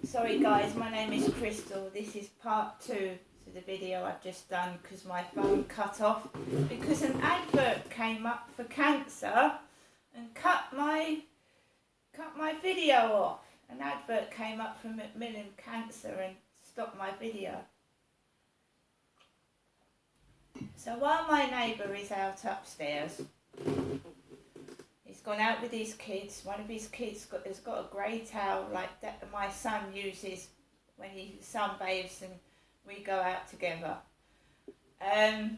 Sorry guys, my name is Crystal. This is part 2 to the video I've just done because my phone cut off because an advert came up for cancer and cut my video off. An advert came up for Macmillan Cancer and stopped my video. So while my neighbour is out upstairs, he's gone out with his kids. One of his kids has got a grey towel like that my son uses when he sunbathes and we go out together. I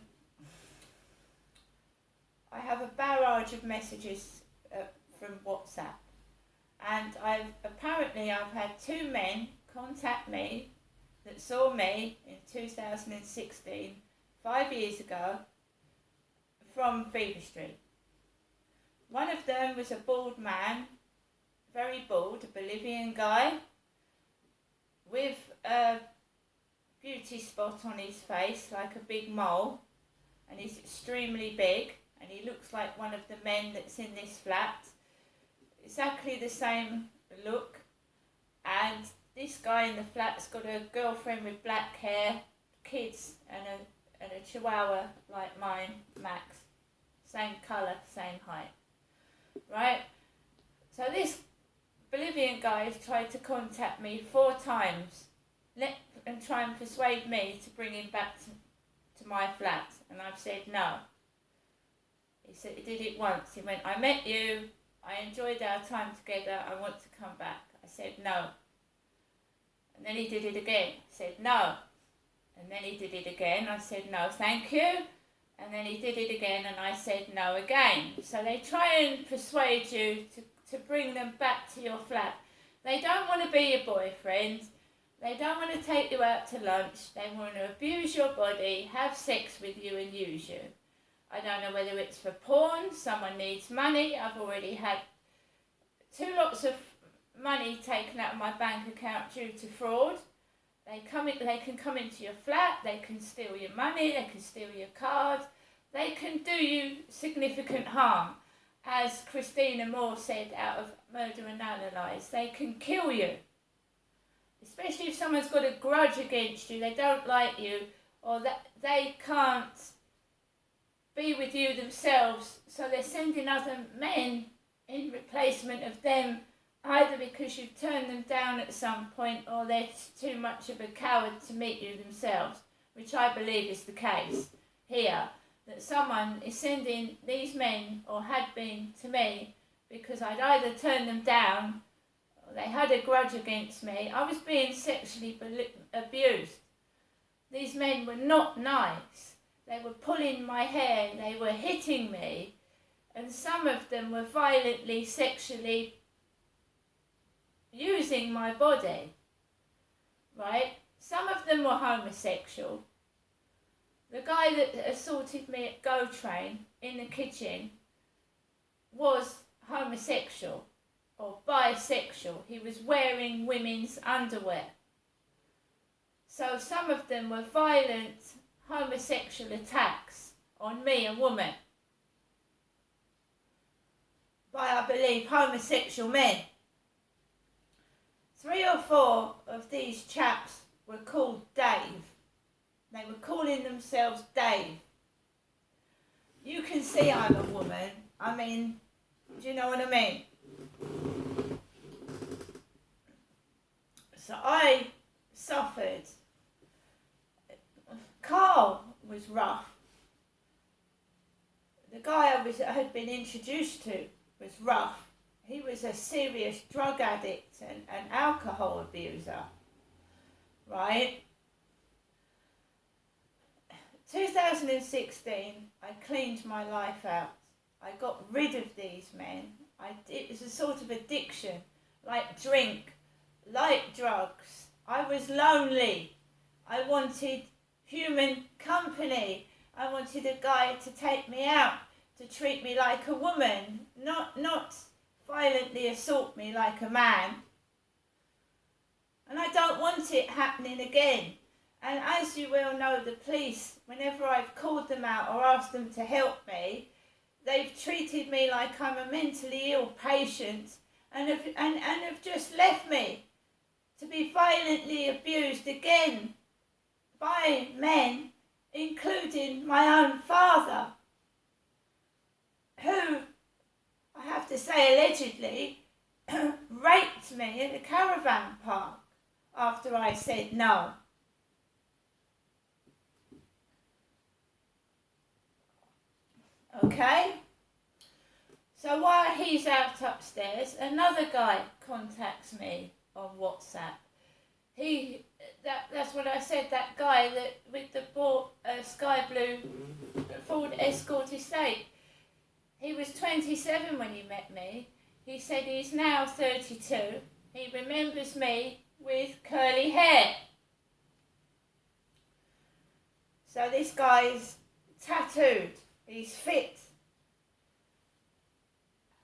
have a barrage of messages from WhatsApp, and I've had 2 men contact me that saw me in 2016, 5 years ago, from vivastreet. One of them was a bald man, very bald, a Bolivian guy, with a beauty spot on his face, like a big mole, and he's extremely big, and he looks like one of the men that's in this flat. Exactly the same look, and this guy in the flat's got a girlfriend with black hair, kids, and a chihuahua like mine, Max. Same colour, same height. Right? So this Bolivian guy has tried to contact me 4 times and try and persuade me to bring him back to my flat, and I've said no. He did it once. He went, "I met you, I enjoyed our time together, I want to come back." I said no. And then he did it again. I said no. And then he did it again. I said no, thank you. And then he did it again and I said no again. So they try and persuade you to bring them back to your flat. They don't want to be your boyfriend. They don't want to take you out to lunch. They want to abuse your body, have sex with you and use you. I don't know whether it's for porn, someone needs money. I've already had 2 lots of money taken out of my bank account due to fraud. They can come into your flat, they can steal your money, they can steal your card, they can do you significant harm. As Christina Moore said out of Murder and Analyse, they can kill you. Especially if someone's got a grudge against you, they don't like you, or that they can't be with you themselves, so they're sending other men in replacement of them, either because you've turned them down at some point or they're too much of a coward to meet you themselves, which I believe is the case here, that someone is sending these men, or had been, to me because I'd either turned them down or they had a grudge against me. I was being sexually abused. These men were not nice. They were pulling my hair, they were hitting me, and some of them were violently sexually using my body, right? Some of them were homosexual. The guy that assaulted me at Go Train in the kitchen was homosexual or bisexual. He was wearing women's underwear. So some of them were violent homosexual attacks on me, a woman, by, I believe, homosexual men. 3 or 4 of these chaps were called Dave. They were calling themselves Dave. You can see I'm a woman. I mean, do you know what I mean? So I suffered. Carl was rough. The guy I had been introduced to was rough. He was a serious drug addict and an alcohol abuser, right? 2016, I cleaned my life out. I got rid of these men. It was a sort of addiction, like drink, like drugs. I was lonely. I wanted human company. I wanted a guy to take me out, to treat me like a woman, not violently assault me like a man. And I don't want it happening again. And as you well know, the police, whenever I've called them out or asked them to help me, they've treated me like I'm a mentally ill patient and have just left me to be violently abused again by men, including my own father, who, I have to say allegedly, raped me in a caravan park after I said no. Okay? So while he's out upstairs, another guy contacts me on WhatsApp. That's what I said, that guy that with the sky blue Ford Escort estate. He was 27 when he met me. He said he's now 32. He remembers me with curly hair. So this guy's tattooed. He's fit.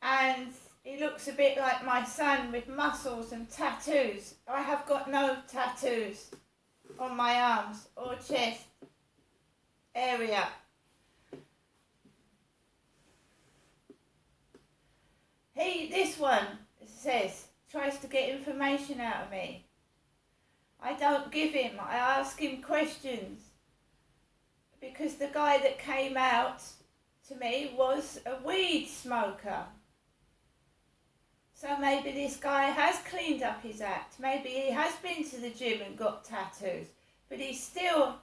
And he looks a bit like my son with muscles and tattoos. I have got no tattoos on my arms or chest area. This one tries to get information out of me. I don't give him, I ask him questions. Because the guy that came out to me was a weed smoker. So maybe this guy has cleaned up his act. Maybe he has been to the gym and got tattoos. But he still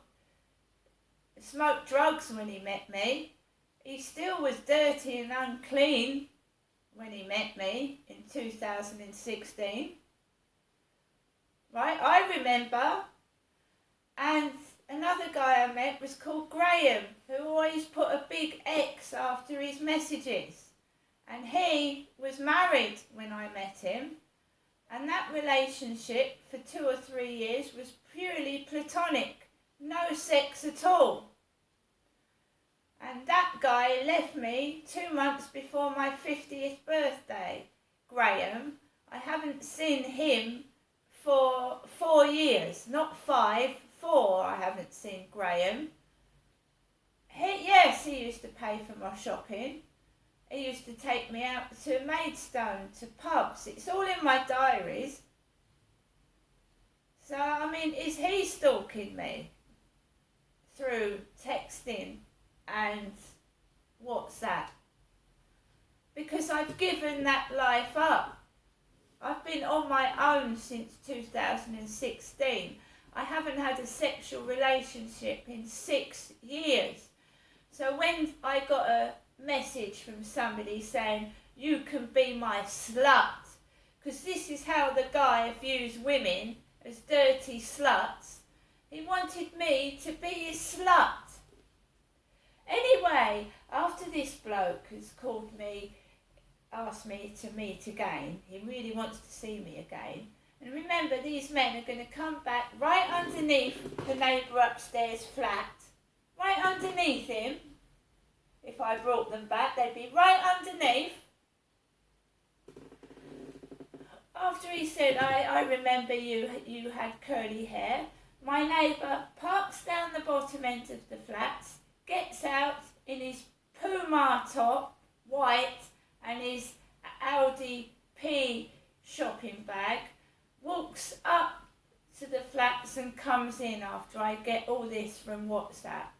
smoked drugs when he met me. He still was dirty and unclean when he met me in 2016. Right, I remember. And another guy I met was called Graham, who always put a big X after his messages. And he was married when I met him. And that relationship for 2 or 3 years was purely platonic. No sex at all. And that guy left me 2 months before my 50th birthday. Graham, I haven't seen him for 4 years, not 5, 4 I haven't seen Graham. Yes, he used to pay for my shopping. He used to take me out to Maidstone, to pubs. It's all in my diaries. So, I mean, is he stalking me through texting and WhatsApp? Because I've given that life up. I've been on my own since 2016. I haven't had a sexual relationship in 6 years. So when I got a message from somebody saying, you can be my slut, because this is how the guy views women, as dirty sluts, he wanted me to be his slut. Anyway, after this bloke has called me, asked me to meet again, he really wants to see me again. And remember, these men are going to come back right underneath the neighbour upstairs flat, right underneath him. If I brought them back, they'd be right underneath. After he said, I remember you had curly hair, my neighbour parks down the bottom end of the flats, gets out in his Puma top, white, and his Audi P shopping bag, walks up to the flats and comes in after I get all this from WhatsApp.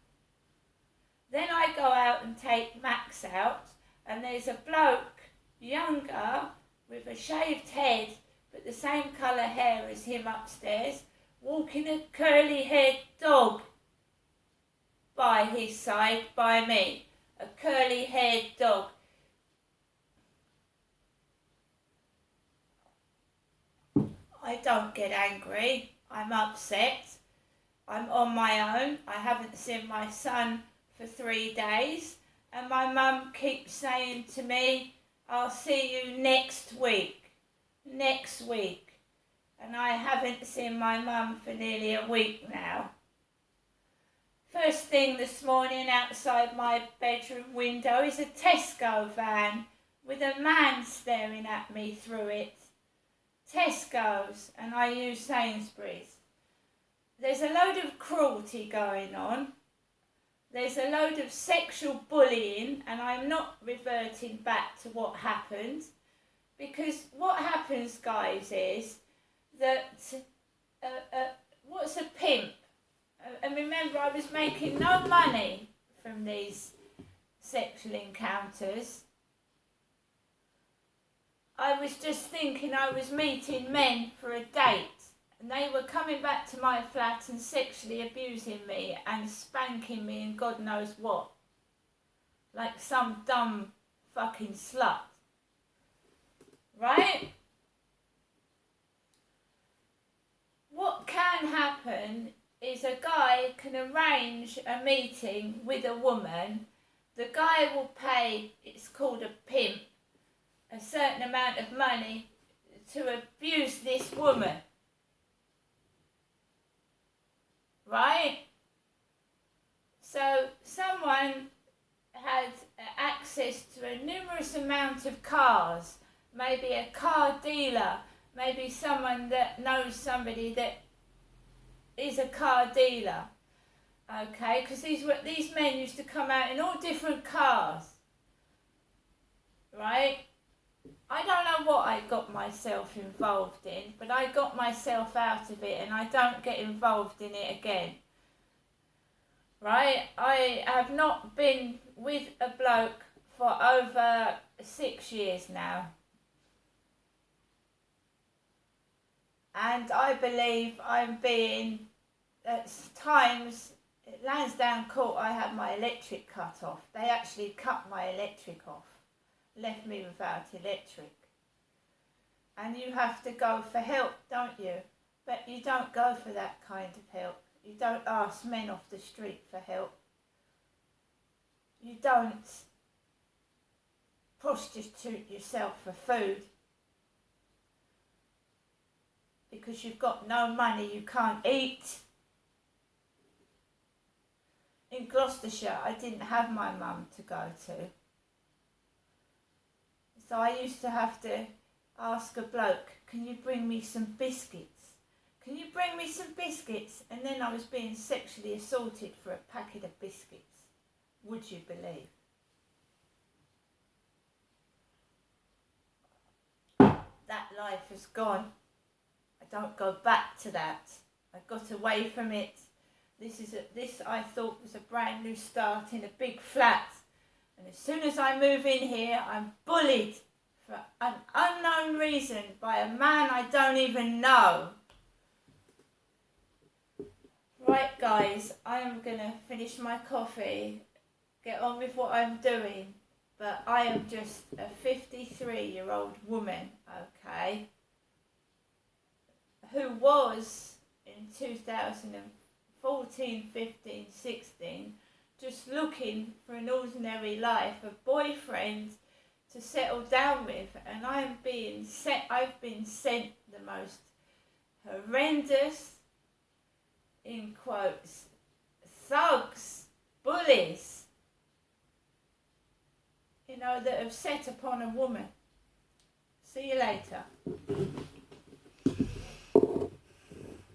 Then I go out and take Max out, and there's a bloke, younger, with a shaved head, but the same colour hair as him upstairs, walking a curly-haired dog by his side, by me. A curly-haired dog. I don't get angry. I'm upset. I'm on my own. I haven't seen my son for 3 days. And my mum keeps saying to me, I'll see you next week. Next week. And I haven't seen my mum for nearly a week now. First thing this morning, outside my bedroom window is a Tesco van with a man staring at me through it. Tesco's, and I use Sainsbury's. There's a load of cruelty going on. There's a load of sexual bullying, and I'm not reverting back to what happened. Because what happens, guys, is that, what's a pimp? And remember, I was making no money from these sexual encounters. I was just thinking I was meeting men for a date, and they were coming back to my flat and sexually abusing me and spanking me and God knows what. Like some dumb fucking slut. Right? What can happen is a guy can arrange a meeting with a woman. The guy will pay, it's called a pimp, a certain amount of money to abuse this woman. Right? So someone had access to a numerous amount of cars, maybe a car dealer, maybe someone that knows somebody that is a car dealer, okay, because these men used to come out in all different cars, right? I don't know what I got myself involved in, but I got myself out of it and I don't get involved in it again. Right? I have not been with a bloke for over 6 years now. And I believe I'm being, at times, at Lansdowne Court I had my electric cut off. They actually cut my electric off. Left me without electric. And you have to go for help, don't you? But you don't go for that kind of help. You don't ask men off the street for help. You don't prostitute yourself for food. Because you've got no money, you can't eat. In Gloucestershire, I didn't have my mum to go to. So I used to have to ask a bloke, can you bring me some biscuits? Can you bring me some biscuits? And then I was being sexually assaulted for a packet of biscuits. Would you believe? That life has gone. I don't go back to that. I got away from it. This I thought was a brand new start in a big flat. And as soon as I move in here, I'm bullied for an unknown reason by a man I don't even know. Right guys, I am going to finish my coffee, get on with what I'm doing, but I am just a 53-year-old woman, okay, who was in 2014, 15, 16, just looking for an ordinary life, a boyfriend to settle down with, and I've been sent the most horrendous, in quotes, thugs, bullies, that have set upon a woman. See you later.